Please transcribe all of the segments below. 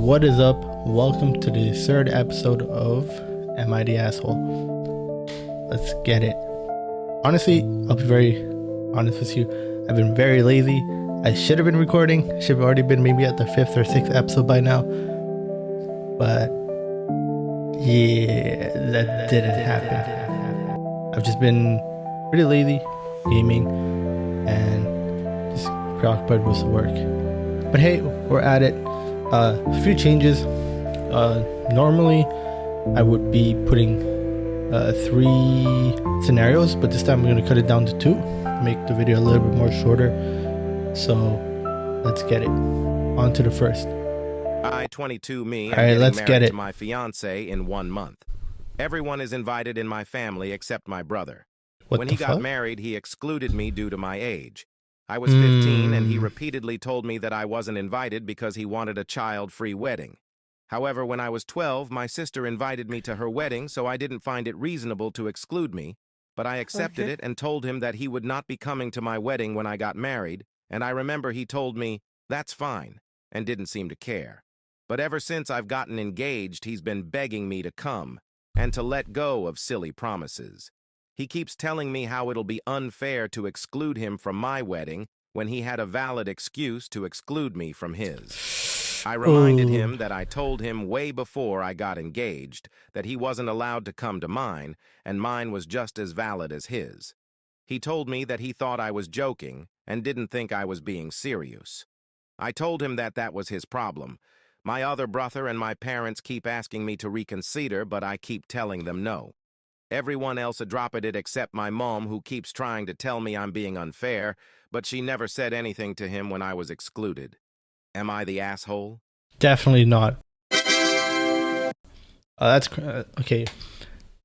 What is up? Welcome to the third episode of Am I the Asshole? Let's get it. Honestly, I'll be very honest with you. I've been very lazy. I should have been recording. Should have already been maybe at the 5th or 6th episode by now. But yeah, that didn't happen. I've just been pretty lazy gaming and just preoccupied with work. But hey, we're at it. A few changes. Normally I would be putting 3 scenarios, but this time I'm going to cut it down to 2, make the video a little bit more shorter. So let's get it on to the first. I 22 me. All right, let's get it. To my fiance in 1 month. Everyone is invited in my family except my brother. When he got married, he excluded me due to my age. I was 15 and he repeatedly told me that I wasn't invited because he wanted a child-free wedding. However, when I was 12, my sister invited me to her wedding, so I didn't find it reasonable to exclude me, but I accepted it and told him that he would not be coming to my wedding when I got married, and I remember he told me, "That's fine," and didn't seem to care. But ever since I've gotten engaged, he's been begging me to come and to let go of silly promises. He keeps telling me how it'll be unfair to exclude him from my wedding when he had a valid excuse to exclude me from his. I reminded him that I told him way before I got engaged that he wasn't allowed to come to mine, and mine was just as valid as his. He told me that he thought I was joking and didn't think I was being serious. I told him that that was his problem. My other brother and my parents keep asking me to reconsider, but I keep telling them no. Everyone else dropped it except my mom, who keeps trying to tell me I'm being unfair, but she never said anything to him when I was excluded. Am I the asshole? Definitely not. That's okay.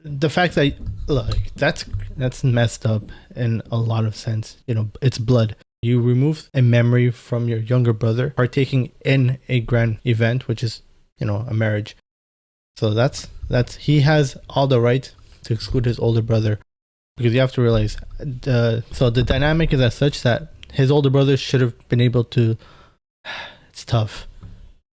The fact that, look, that's messed up in a lot of sense. You know, it's blood. You remove a memory from your younger brother partaking in a grand event, which is, you know, a marriage. So that's he has all the right to exclude his older brother, because you have to realize the dynamic is as such that his older brother should have been able to. It's tough.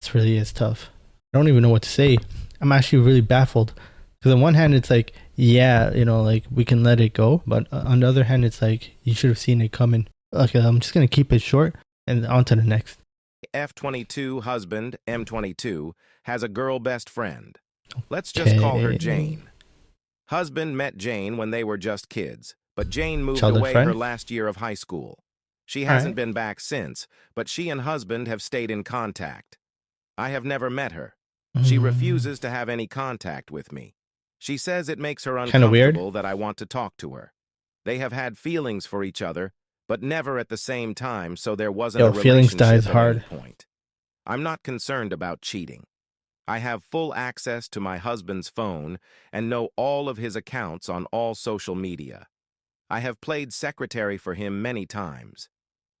It really is tough. I don't even know what to say. I'm actually really baffled, because on one hand it's like, yeah, you know, like we can let it go, but on the other hand it's like you should have seen it coming. Okay, I'm just gonna keep it short and on to the next. F22 husband M22 has a girl best friend. Let's just call her Jane. Husband met Jane when they were just kids, but Jane moved away her last year of high school. She hasn't been back since, but she and husband have stayed in contact. I have never met her. She refuses to have any contact with me. She says it makes her uncomfortable that I want to talk to her. They have had feelings for each other, but never at the same time, so there wasn't a relationship at any point. I'm not concerned about cheating. I have full access to my husband's phone and know all of his accounts on all social media. I have played secretary for him many times.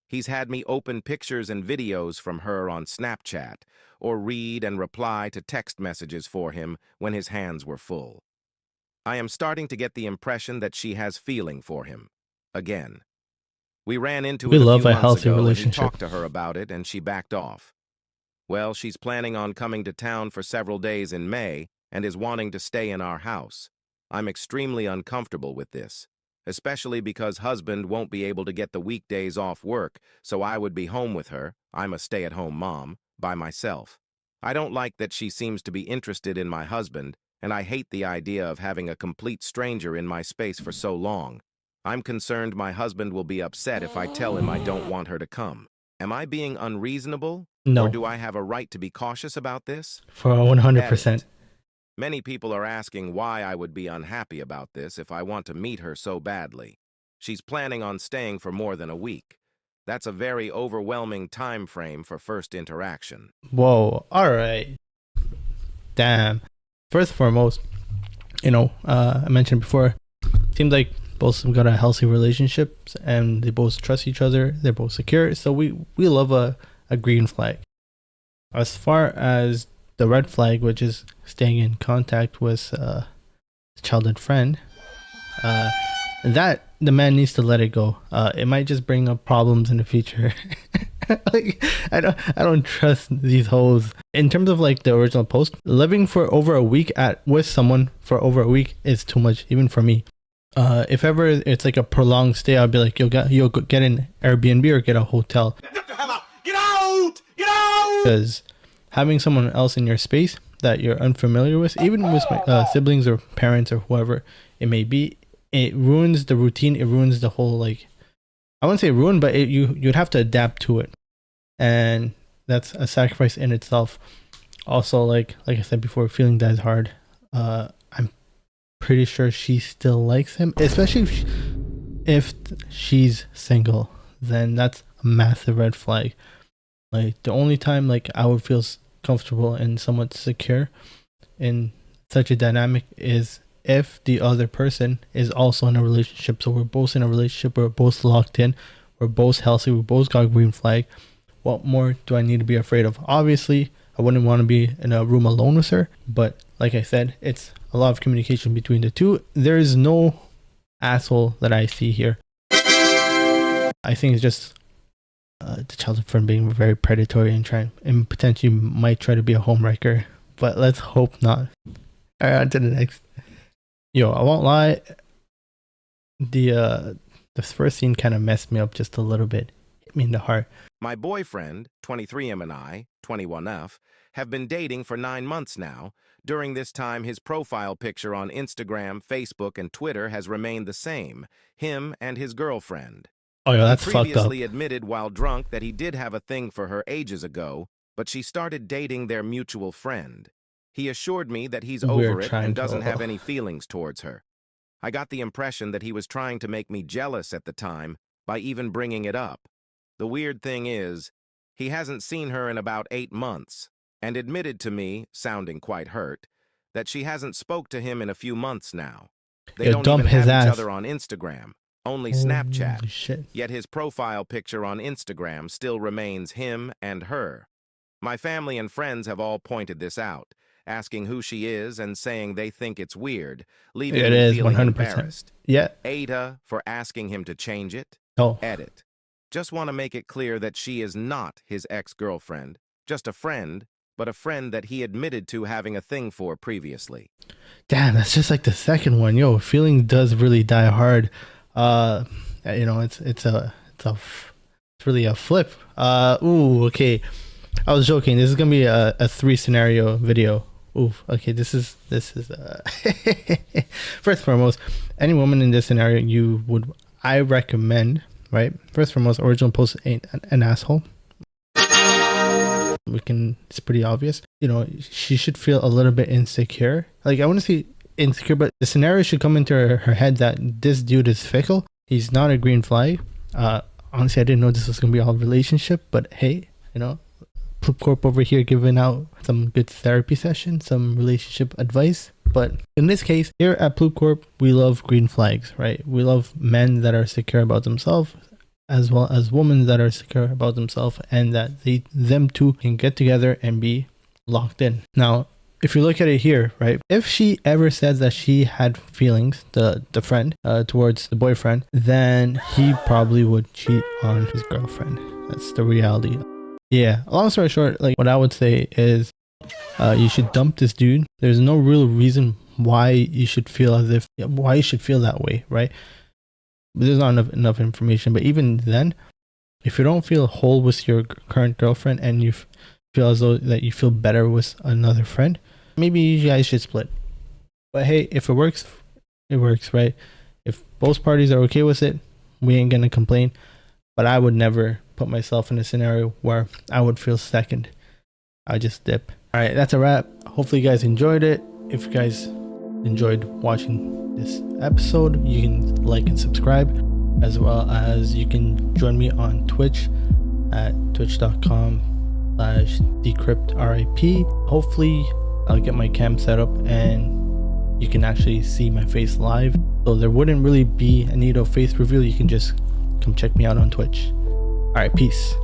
He's had me open pictures and videos from her on Snapchat or read and reply to text messages for him when his hands were full. I am starting to get the impression that she has feeling for him. Again. We ran into it a few months ago and he talked to her about it and she backed off. Well, she's planning on coming to town for several days in May and is wanting to stay in our house. I'm extremely uncomfortable with this, especially because husband won't be able to get the weekdays off work, so I would be home with her. I'm a stay-at-home mom, by myself. I don't like that she seems to be interested in my husband, and I hate the idea of having a complete stranger in my space for so long. I'm concerned my husband will be upset if I tell him I don't want her to come. Am I being unreasonable? No. Or do I have a right to be cautious about this? For 100%. Many people are asking why I would be unhappy about this if I want to meet her so badly. She's planning on staying for more than a week. That's a very overwhelming time frame for first interaction. Whoa, all right. Damn. First and foremost, you know, I mentioned before, it seems like both of them got a healthy relationship and they both trust each other. They're both secure. So we love a green flag. As far as the red flag, which is staying in contact with a childhood friend, that the man needs to let it go. It might just bring up problems in the future. Like, I don't trust these hoes. In terms of like the original post, living for over a week with someone for over a week is too much, even for me. If ever it's like a prolonged stay, I'll be like, you'll get an Airbnb or get a hotel. Get out! Because having someone else in your space that you're unfamiliar with, even with my siblings or parents or whoever it may be, it ruins the routine. It ruins the whole, like, I wouldn't say ruin, but you'd have to adapt to it, and that's a sacrifice in itself. Also, like I said before, feeling dies hard. I'm pretty sure she still likes him, especially if she's single. Then that's a massive red flag. Like, the only time like I would feel comfortable and somewhat secure in such a dynamic is if the other person is also in a relationship. So we're both in a relationship, we're both locked in, we're both healthy, we both got green flag. What more do I need to be afraid of? Obviously, I wouldn't want to be in a room alone with her, but like I said, it's a lot of communication between the two. There is no asshole that I see here. I think it's just the childhood friend being very predatory and potentially might try to be a homewrecker, but let's hope not. All right, on to the next. Yo, I won't lie. The first scene kind of messed me up just a little bit. Hit me in the heart. My boyfriend, 23M, and I, 21F, have been dating for 9 months now. During this time, his profile picture on Instagram, Facebook, and Twitter has remained the same, him and his girlfriend. Oh, yeah, that's he fucked up. Previously admitted while drunk that he did have a thing for her ages ago, but she started dating their mutual friend. He assured me that he's over it and doesn't have any feelings towards her. I got the impression that he was trying to make me jealous at the time by even bringing it up. The weird thing is, he hasn't seen her in about 8 months and admitted to me, sounding quite hurt, that she hasn't spoke to him in a few months now. They don't even have each other on Instagram, only Snapchat. Shit. Yet his profile picture on Instagram still remains him and her. My family and friends have all pointed this out, asking who she is and saying they think it's weird, leaving me feeling 100%. Embarrassed. Yeah. AITA for asking him to change it. Oh. Edit. Just want to make it clear that she is not his ex-girlfriend, just a friend, but a friend that he admitted to having a thing for previously. Damn, that's just like the second one. Yo, feeling does really die hard. You know, it's really a flip. Ooh, okay. I was joking. This is gonna be a 3-scenario video. Ooh, okay. This is first and foremost, any woman in this scenario I recommend, right? First and foremost, original post ain't an asshole. It's pretty obvious. You know, she should feel a little bit insecure. Like, I want to say insecure, but the scenario should come into her head that this dude is fickle. He's not a green flag. Honestly, I didn't know this was gonna be all relationship, but hey, you know, Ploop Corp over here giving out some good therapy session, some relationship advice. But in this case, here at Ploop Corp, we love green flags, right? We love men that are secure about themselves, as well as women that are secure about themselves, and that them two can get together and be locked in. Now, if you look at it here, right, if she ever said that she had feelings, the friend, towards the boyfriend, then he probably would cheat on his girlfriend. That's the reality. Yeah, long story short, like, what I would say is you should dump this dude. There's no real reason why you should feel that way, right? But there's not enough information. But even then, if you don't feel whole with your current girlfriend and you feel as though that you feel better with another friend, maybe you guys should split. But hey, if it works, it works, right? If both parties are okay with it, we ain't gonna complain. But I would never put myself in a scenario where I would feel second. I just dip. All right, that's a wrap. Hopefully you guys enjoyed it. If you guys enjoyed watching this episode, you can like and subscribe, as well as you can join me on Twitch at twitch.com/decryptrip. Hopefully I'll get my cam set up and you can actually see my face live, so there wouldn't really be a need of face reveal. You can just come check me out on Twitch. All right, peace.